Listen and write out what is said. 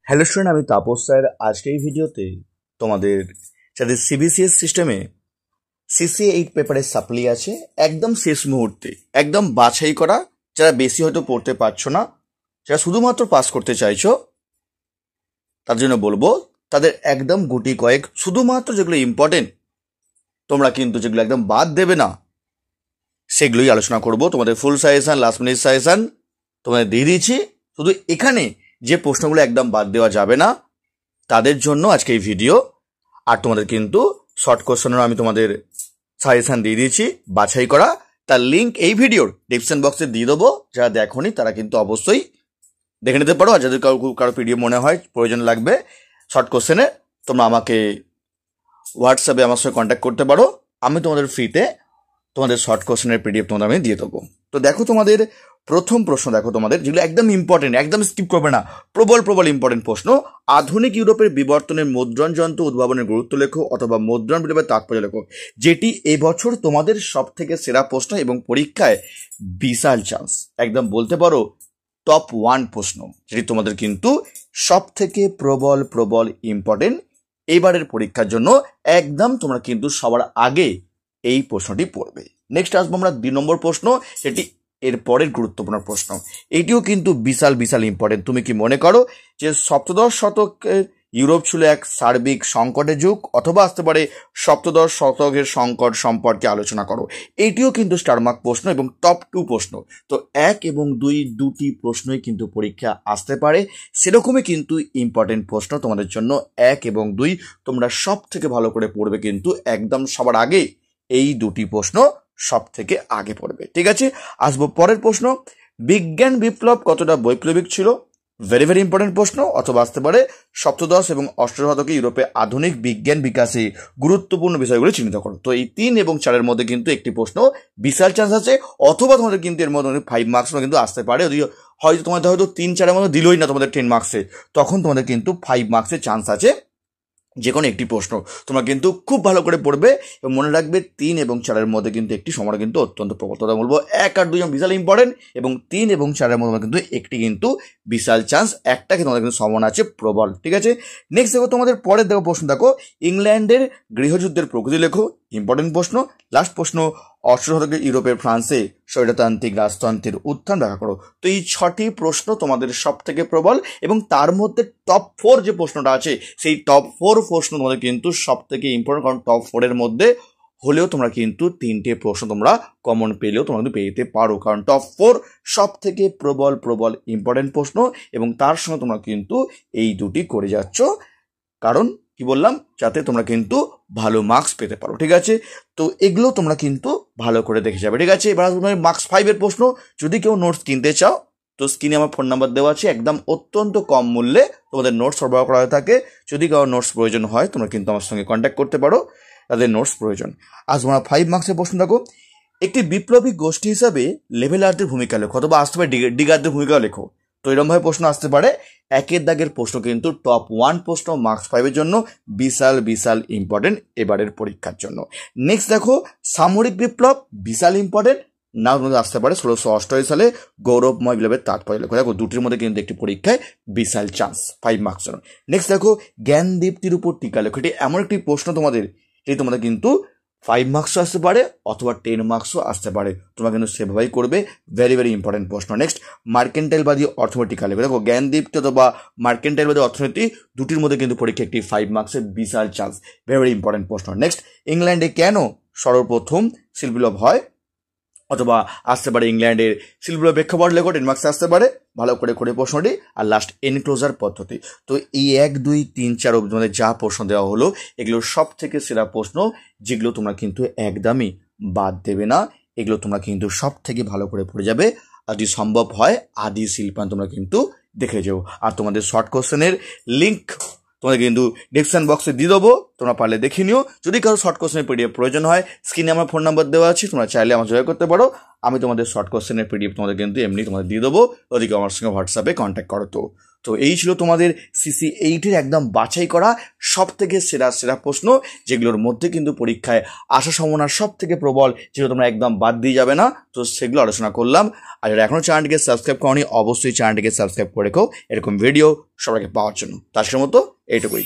Hello student, আমি Tapas sir. আজকে এই ভিডিওতে তোমাদের যাদের সিবিসিএস সিস্টেমে CC8 পেপারের সাপ্লি আছে, একদম শেষ মুহূর্তে একদম বাছাই করা, যারা বেশি হয়তো পড়তে পারছো না, যারা শুধুমাত্র পাস করতে চাইছো, তার জন্য বলবো তাদের একদম গুটি কয়েক শুধুমাত্র যেগুলো ইম্পর্টেন্ট, তোমরা কিন্তু যেগুলো একদম বাদ দেবে না সেগুলোই আলোচনা করব। তোমাদের ফুল সাজেশন, লাস্ট মিনিট সাজেশন তোমাদের দিয়ে দিচ্ছি। শুধু এখানে যে প্রশ্নগুলো একদম বাদ দেওয়া যাবে না তাদের জন্য আজকে এই ভিডিও। আর তোমাদের কিন্তু শর্ট কোশ্চেনেরও আমি তোমাদের সাজেশন দিয়ে দিয়েছি বাছাই করা, তার লিঙ্ক এই ভিডিওর ডিসক্রিপশন বক্সে দিয়ে দেবো। যারা দেখোনি তারা কিন্তু অবশ্যই দেখে নিতে পারো। আর যাদের কারো পিডিএফ মনে হয় প্রয়োজন লাগবে শর্ট কোশ্চেনে, তোমরা আমাকে হোয়াটসঅ্যাপে আমার সঙ্গে কন্ট্যাক্ট করতে পারো। আমি তোমাদের ফ্রিতে তোমাদের শর্ট কোশ্চেনের পিডিএফ তোমাদের আমি দিয়ে দেবো। তো দেখো তোমাদের প্রথম প্রশ্ন, দেখো তোমাদের যেগুলো একদম ইম্পর্টেন্ট, একদম স্কিপ করবে না, প্রবল ইম্পর্টেন্ট প্রশ্ন। আধুনিক ইউরোপের বিবর্তনের মুদ্রণ যন্ত্র উদ্ভাবনের গুরুত্ব লেখো অথবা মুদ্রণ বিলোপের তাৎপর্য লেখো, যেটি এবছর তোমাদের সব থেকে সেরা প্রশ্ন এবং পরীক্ষায় বিশাল চান্স, একদম বলতে পারো টপ 1 প্রশ্ন, যেটি তোমাদের কিন্তু সব থেকে প্রবল ইম্পর্টেন্ট এবারের পরীক্ষার জন্য। একদম তোমরা কিন্তু সবার আগে এই প্রশ্নটি পড়বে। নেক্সট আসবো আমরা 2 নম্বর প্রশ্ন, সেটি এর পরের গুরুত্বপূর্ণ প্রশ্ন। এটিও কিন্তু বিশাল ইম্পর্টেন্ট। তুমি কি মনে করো যে সপ্তদশ শতকের ইউরোপ ছিল এক সার্বিক সংকটের যুগ, অথবা আসতে পারে সপ্তদশ শতকের সংকট সম্পর্কে আলোচনা করো? এটিও কিন্তু স্টারমার্ক প্রশ্ন এবং টপ 2 প্রশ্ন। তো 1 এবং 2 দুটি প্রশ্নই কিন্তু পরীক্ষা আসতে পারে, সেরকমই কিন্তু ইম্পর্টেন্ট প্রশ্ন তোমাদের জন্য। 1 এবং 2 তোমরা সব থেকে ভালো করে পড়বে, কিন্তু একদম সবার আগে এই দুটি প্রশ্ন সব থেকে আগে পড়বে। ঠিক আছে, আসবো পরের প্রশ্ন। বিজ্ঞান বিপ্লব কতটা বৈপ্লবিক ছিল? ভেরি ইম্পর্টেন্ট প্রশ্ন। অথবা আসতে পারে সপ্তদশ এবং অষ্টদশ শতকে ইউরোপে আধুনিক বিজ্ঞান বিকাশে গুরুত্বপূর্ণ বিষয়গুলো চিহ্নিত করো। তো এই 3 এবং 4-এর মধ্যে কিন্তু একটি প্রশ্ন বিশাল চান্স আছে, অথবা তোমাদের কিন্তু এর মধ্যে 5 মার্কস কিন্তু আসতে পারে। হয়তো তোমাদের হয়তো 3-4-এর মধ্যে দিলই না তোমাদের 10 মার্কসে, তখন তোমাদের কিন্তু 5 মার্কসের চান্স আছে যে কোনো একটি প্রশ্ন। তোমরা কিন্তু খুব ভালো করে পড়বে এবং মনে রাখবে 3 এবং 4-এর মধ্যে কিন্তু একটি সময় কিন্তু অত্যন্ত প্রবল। তোমরা বলবো 1 আর 2 বিশাল ইম্পর্টেন্ট, এবং 3 এবং 4-এর মধ্যে কিন্তু একটি কিন্তু বিশাল চান্স, একটাকে তোমাদের কিন্তু সম্ভাবনা আছে প্রবল। ঠিক আছে, নেক্সট দেখো তোমাদের পরের দেখো প্রশ্ন, দেখো ইংল্যান্ডের গৃহযুদ্ধের প্রকৃতি লেখো, ইম্পর্টেন্ট প্রশ্ন। লাস্ট প্রশ্ন, অষ্টদশ শতকে ইউরোপের ফ্রান্সে স্বৈরতান্ত্রিক রাজতন্ত্রের উত্থান ব্যাখ্যা করো। তো এই 6টি প্রশ্ন তোমাদের সব থেকে প্রবল, এবং তার মধ্যে টপ 4 যে প্রশ্নটা আছে, সেই টপ 4 প্রশ্ন তোমাদের কিন্তু সব থেকে ইম্পর্টেন্ট, কারণ টপ 4-এর মধ্যে হলেও তোমরা কিন্তু 3টে প্রশ্ন তোমরা কমন পেলেও তোমরা কিন্তু পেয়ে যেতে পারো, কারণ টপ 4 সব থেকে প্রবল ইম্পর্টেন্ট প্রশ্ন, এবং তার সঙ্গে তোমরা কিন্তু এই দুটি করে যাচ্ছ, কারণ কি বললাম, যাতে তোমরা কিন্তু ভালো মার্কস পেতে পারো। ঠিক আছে, তো এগুলো তোমরা কিন্তু ভালো করে দেখে যাবে। ঠিক আছে, এবার মার্কস 5-এর প্রশ্ন। যদি কেউ নোটস কিনতে চাও তো স্ক্রিনে আমার ফোন নাম্বার দেওয়া আছে, একদম অত্যন্ত কম মূল্যে তোমাদের নোটস সরবরাহ করা হয়ে থাকে। যদি কারো নোটস প্রয়োজন হয় তোমরা কিন্তু আমার সঙ্গে কন্ট্যাক্ট করতে পারো, তাদের নোটস প্রয়োজন। আজ তোমরা 5 মার্কসের প্রশ্ন দেখো, একটি বিপ্লবী গোষ্ঠী হিসাবে লেভেলারদের ভূমিকা লেখো, অথবা আসতে পারে ডিগারদের ভূমিকা লেখো। তো এরকমভাবে প্রশ্ন আসতে পারে। 1-এর দাগের প্রশ্ন কিন্তু টপ 1 প্রশ্ন মার্কস 5-এর জন্য, বিশাল ইম্পর্টেন্ট এবারের পরীক্ষার জন্য। নেক্সট দেখো সামরিক বিপ্লব, বিশাল ইম্পর্টেন্ট। না আসতে পারে 1688 সালে গৌরবময় বিপ্লবের তাৎপর্য লেখো। দেখো দুটির মধ্যে কিন্তু একটি পরীক্ষায় বিশাল চান্স, 5 মার্কস জন্য। নেক্সট দেখো জ্ঞান দীপ্তির উপর টিকা লেখো। এটি এমন একটি প্রশ্ন তোমাদের, এটি তোমাদের কিন্তু 5 মার্কসও আসতে পারে অথবা 10 মার্কসও আসতে পারে, তোমরা কিন্তু সেভাবেই করবে। ভেরি ইম্পর্টেন্ট প্রশ্ন। নেক্সট মার্কেন্টাইলবাদী অর্থনীতি কালে, দেখো জ্ঞানদীপ্ত অথবা মার্কেন্টাইলবাদী অর্থনীতি দুটির মধ্যে কিন্তু পরীক্ষা একটি 5 মার্কসের বিশাল চান্স, ভেরি ইম্পর্টেন্ট প্রশ্ন। নেক্সট ইংল্যান্ডে কেন সর্বপ্রথম শিল্পবিপ্লব হয়, অথবা আসতে পারে ইংল্যান্ডের শিল্পবিপ্লব প্রেক্ষাপট লেখো, 10 মার্কস আসতে পারে, ভালো করে প্রশ্নটি। আর লাস্ট এনক্লোজার পদ্ধতি। তো এই 1, 2, 3, 4 অবধি তোমাদের যা প্রশ্ন দেওয়া হলো, এগুলো সব থেকে সেরা প্রশ্ন, যেগুলো তোমরা কিন্তু একদমই বাদ দেবে না। এগুলো তোমরা কিন্তু সব থেকে ভালো করে পড়ে যাবে। আর যদি সম্ভব হয় আদি শিল্পায়ন তোমরা কিন্তু দেখে যাও। আর তোমাদের শর্ট কোশ্চেনের লিঙ্ক তোমাদের কিন্তু ডিসক্রিপশন বক্সে দিয়ে দেবো, তোমরা পারলে দেখে নিও। যদি কারো শর্ট কোশ্চেনের পিডিএফ প্রয়োজন হয়, স্ক্রিনে আমার ফোন নাম্বার দেওয়া আছে, তোমরা চাইলে আমার যোগাযোগ করতে পারো। আমি তোমাদের শর্ট কোশ্চেনের পিডিএফ তোমাদের কিন্তু এমনি তোমাদের দিয়ে দেবো, ওদিকে আমার সঙ্গে হোয়াটসঅ্যাপে কন্ট্যাক্ট করো। তো তো এই ছিল তোমাদের সিসি 8-এর একদম বাছাই করা সব থেকে সেরা সেরা প্রশ্ন, যেগুলোর মধ্যে কিন্তু পরীক্ষায় আসার সম্ভাবনা সব থেকে প্রবল, যেগুলো তোমরা একদম বাদ দিয়ে যাবে না। তো সেগুলো আলোচনা করলাম। আর যারা এখনও চ্যানেলটিকে সাবস্ক্রাইব করনি, অবশ্যই চ্যানেলটিকে সাবস্ক্রাইব করে রেখো এরকম ভিডিও সবাইকে পাওয়ার জন্য। তার মতো এইটুকুই।